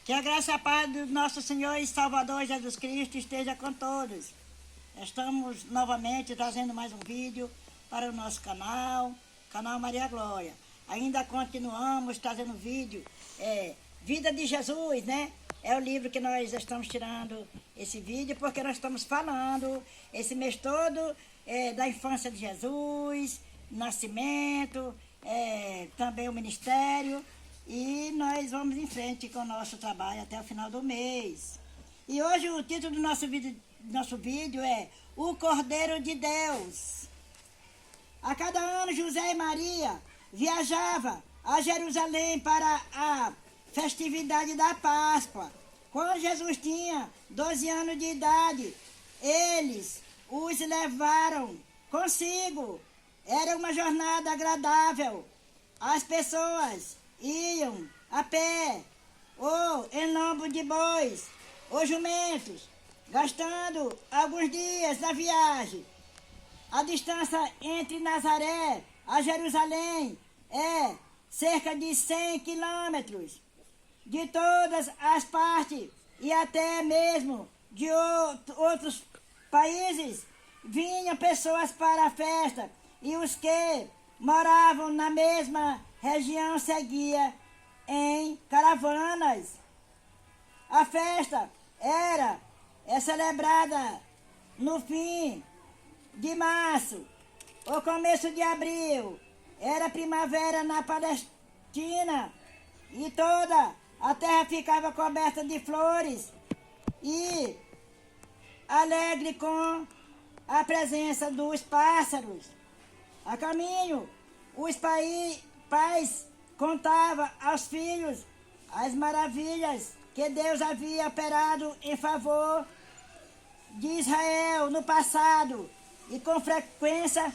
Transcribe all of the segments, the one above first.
Que a graça e a paz do nosso Senhor e Salvador Jesus Cristo esteja com todos. Estamos novamente trazendo mais um vídeo para o nosso canal Maria Glória. Ainda continuamos trazendo vídeo, Vida de Jesus, né? É o livro que nós estamos tirando esse vídeo, porque nós estamos falando esse mês todo da infância de Jesus, nascimento, também o ministério. E nós vamos em frente com o nosso trabalho até o final do mês. E hoje o título do nosso vídeo é O Cordeiro de Deus. A cada ano José e Maria viajavam a Jerusalém para a festividade da Páscoa. Quando Jesus tinha 12 anos de idade, eles os levaram consigo. Era uma jornada agradável. As pessoas iam a pé, ou em lombo de bois, ou jumentos, gastando alguns dias na viagem. A distância entre Nazaré a Jerusalém é cerca de 100 quilômetros. De todas as partes e até mesmo de outros países vinham pessoas para a festa, e os que moravam na mesma região seguia em caravanas. A festa é celebrada no fim de março, ou começo de abril. Era primavera na Palestina e toda a terra ficava coberta de flores e alegre com a presença dos pássaros. A caminho, os pais contavam aos filhos as maravilhas que Deus havia operado em favor de Israel no passado, e com frequência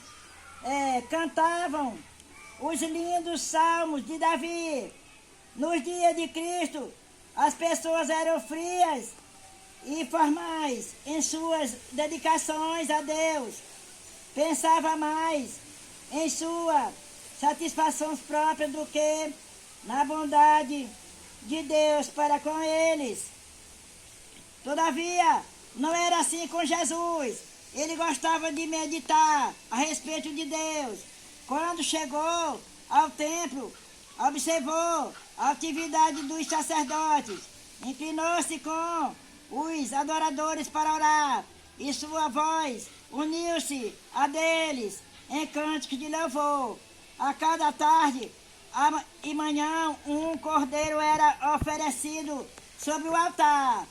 cantavam os lindos salmos de Davi. Nos dias de Cristo, as pessoas eram frias e formais em suas dedicações a Deus. Pensava mais em sua satisfação própria do que na bondade de Deus para com eles. Todavia, não era assim com Jesus. Ele gostava de meditar a respeito de Deus. Quando chegou ao templo, observou a atividade dos sacerdotes, inclinou-se com os adoradores para orar, e sua voz uniu-se a deles em cânticos de louvor. A cada tarde e manhã um cordeiro era oferecido sobre o altar.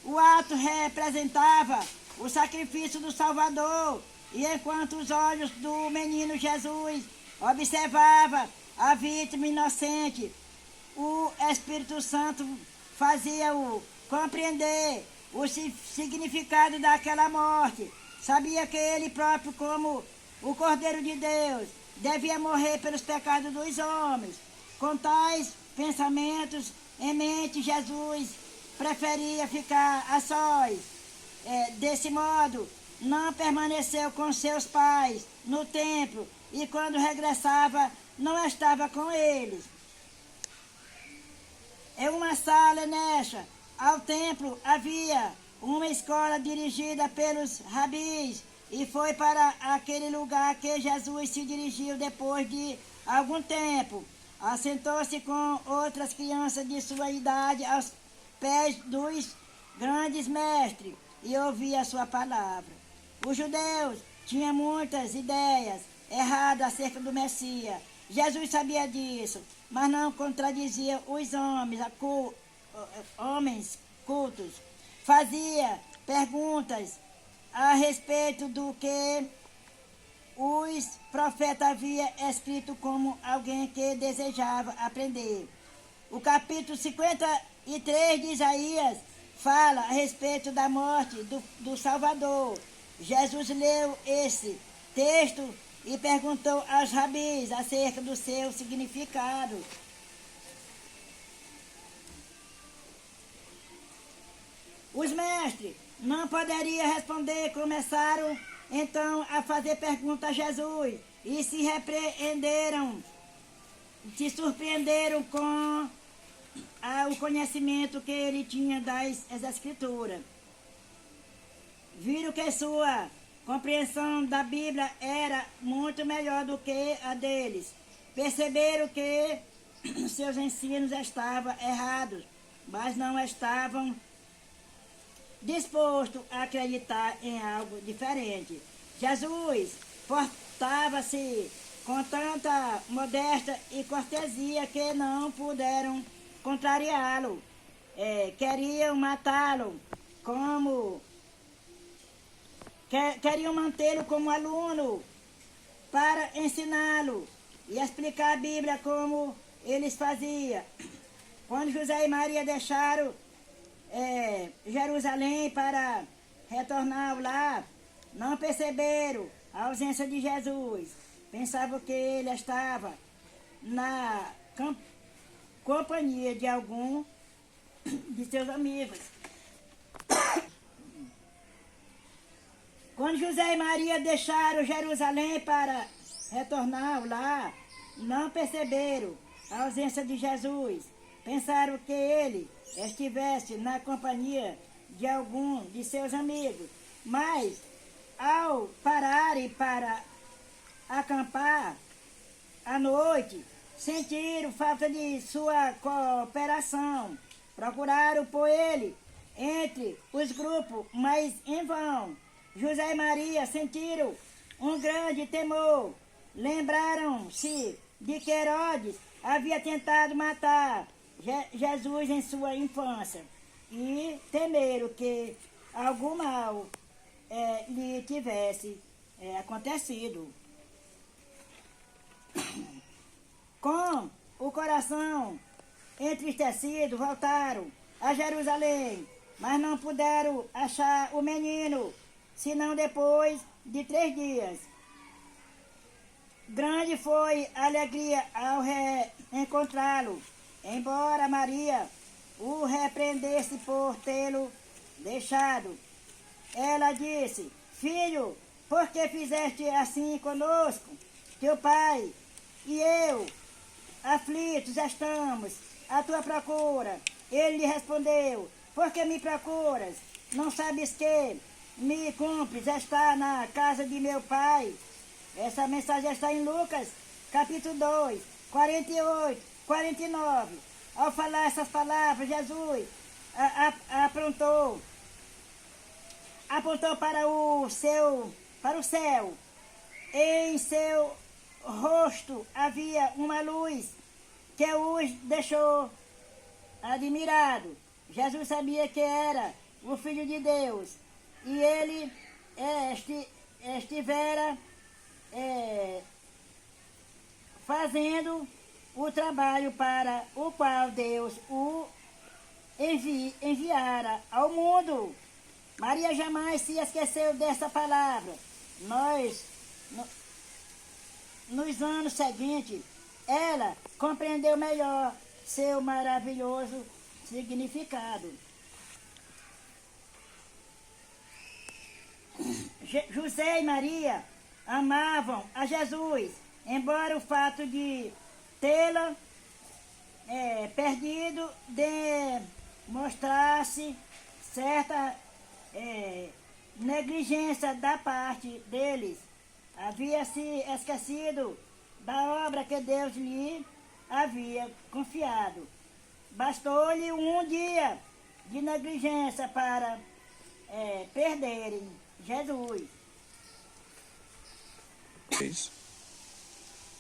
O ato representava o sacrifício do Salvador, e enquanto os olhos do menino Jesus observavam a vítima inocente, o Espírito Santo fazia-o compreender o significado daquela morte. Sabia que ele próprio, como o Cordeiro de Deus, devia morrer pelos pecados dos homens. Com tais pensamentos em mente, Jesus preferia ficar a sós. Desse modo, não permaneceu com seus pais no templo, e quando regressava, não estava com eles. Em uma sala anexa ao templo havia uma escola dirigida pelos rabis, e foi para aquele lugar que Jesus se dirigiu depois de algum tempo. Assentou-se com outras crianças de sua idade aos pés dos grandes mestres e ouvia a sua palavra. Os judeus tinham muitas ideias erradas acerca do Messias. Jesus sabia disso, mas não contradizia os homens cultos. Fazia perguntas a respeito do que os profetas haviam escrito, como alguém que desejava aprender. O capítulo 53 de Isaías fala a respeito da morte do Salvador. Jesus leu esse texto e perguntou aos rabis acerca do seu significado. Os mestres não poderiam responder, começaram então a fazer perguntas a Jesus e se surpreenderam com o conhecimento que ele tinha das Escrituras. Viram que sua compreensão da Bíblia era muito melhor do que a deles. Perceberam que seus ensinos estavam errados, mas não estavam dispostos a acreditar em algo diferente. Jesus portava-se com tanta modéstia e cortesia que não puderam contrariá-lo. Queriam matá-lo queriam mantê-lo como aluno para ensiná-lo e explicar a Bíblia como eles faziam. Quando José e Maria deixaram Jerusalém para retornar ao lar, não perceberam a ausência de Jesus. Pensavam que ele estava na companhia de algum de seus amigos. Quando José e Maria deixaram Jerusalém para retornar ao lar, não perceberam a ausência de Jesus. Pensaram que ele estivesse na companhia de algum de seus amigos. Mas, ao pararem para acampar à noite, sentiram falta de sua cooperação. Procuraram por ele entre os grupos, mas em vão. José e Maria sentiram um grande temor. Lembraram-se de que Herodes havia tentado matar Jesus em sua infância e temeram que algum mal lhe tivesse acontecido. Com o coração entristecido, voltaram a Jerusalém, mas não puderam achar o menino, senão depois de 3 dias. Grande foi a alegria ao reencontrá-lo, embora Maria o repreendesse por tê-lo deixado. Ela disse: Filho, por que fizeste assim conosco? Teu pai e eu, aflitos estamos à tua procura. Ele lhe respondeu: Por que me procuras? Não sabes que me cumpres estar na casa de meu pai? Essa mensagem está em Lucas, capítulo 2, 48, 49. Ao falar essas palavras, Jesus apontou para o céu. Em seu rosto havia uma luz que os deixou admirado. Jesus sabia que era o Filho de Deus e ele estivera fazendo o trabalho para o qual Deus o enviara ao mundo. Maria jamais se esqueceu dessa palavra. Nos anos seguintes, ela compreendeu melhor seu maravilhoso significado. José e Maria amavam a Jesus, embora o fato de tê-la perdido demonstrasse certa negligência da parte deles. Havia se esquecido da obra que Deus lhe havia confiado. Bastou-lhe um dia de negligência para perderem Jesus.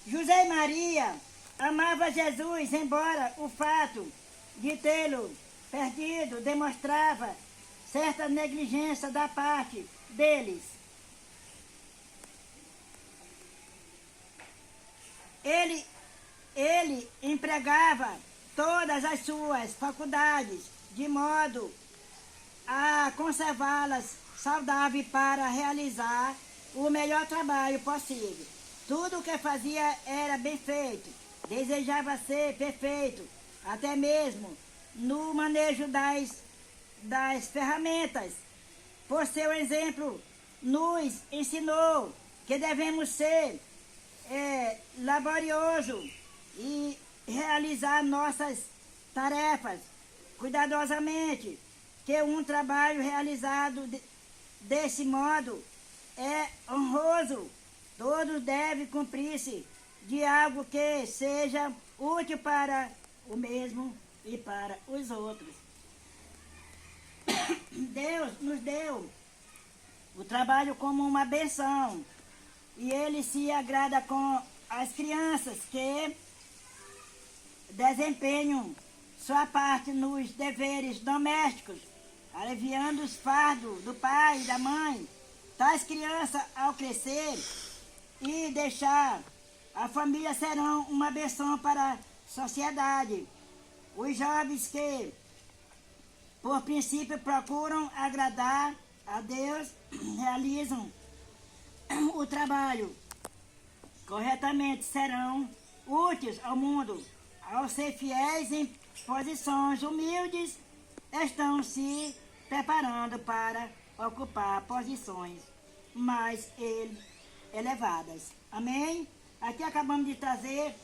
José e Maria amavam Jesus, embora o fato de tê-lo perdido demonstrava certa negligência da parte deles. Ele empregava todas as suas faculdades de modo a conservá-las saudáveis para realizar o melhor trabalho possível. Tudo o que fazia era bem feito, desejava ser perfeito, até mesmo no manejo das ferramentas. Por seu exemplo, nos ensinou que devemos ser laboriosos e realizar nossas tarefas cuidadosamente, que um trabalho realizado desse modo é honroso. Todos devem cumprir-se de algo que seja útil para o mesmo e para os outros. Deus nos deu o trabalho como uma benção e Ele se agrada com as crianças que desempenham sua parte nos deveres domésticos, aliviando os fardos do pai e da mãe. Tais crianças, ao crescer e deixar a família, serão uma benção para a sociedade. Os jovens que, por princípio, procuram agradar a Deus, realizam o trabalho corretamente, serão úteis ao mundo. Ao ser fiéis em posições humildes, estão se preparando para ocupar posições mais elevadas. Amém? Aqui acabamos de trazer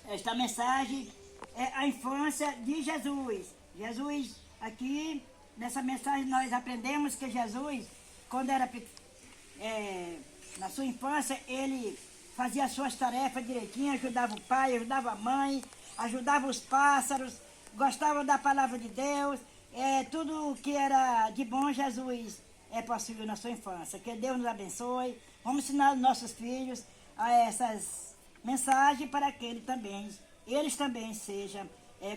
esta mensagem, é a infância de Jesus. Jesus, aqui, nessa mensagem nós aprendemos que Jesus, quando era na sua infância, ele fazia as suas tarefas direitinho, ajudava o pai, ajudava a mãe, ajudava os pássaros, gostava da palavra de Deus, tudo que era de bom, Jesus possuiu na sua infância. Que Deus nos abençoe. Vamos ensinar os nossos filhos a essas mensagens para que eles também sejam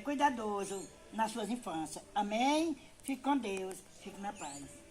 cuidadosos nas suas infâncias. Amém? Fique com Deus, fique na paz.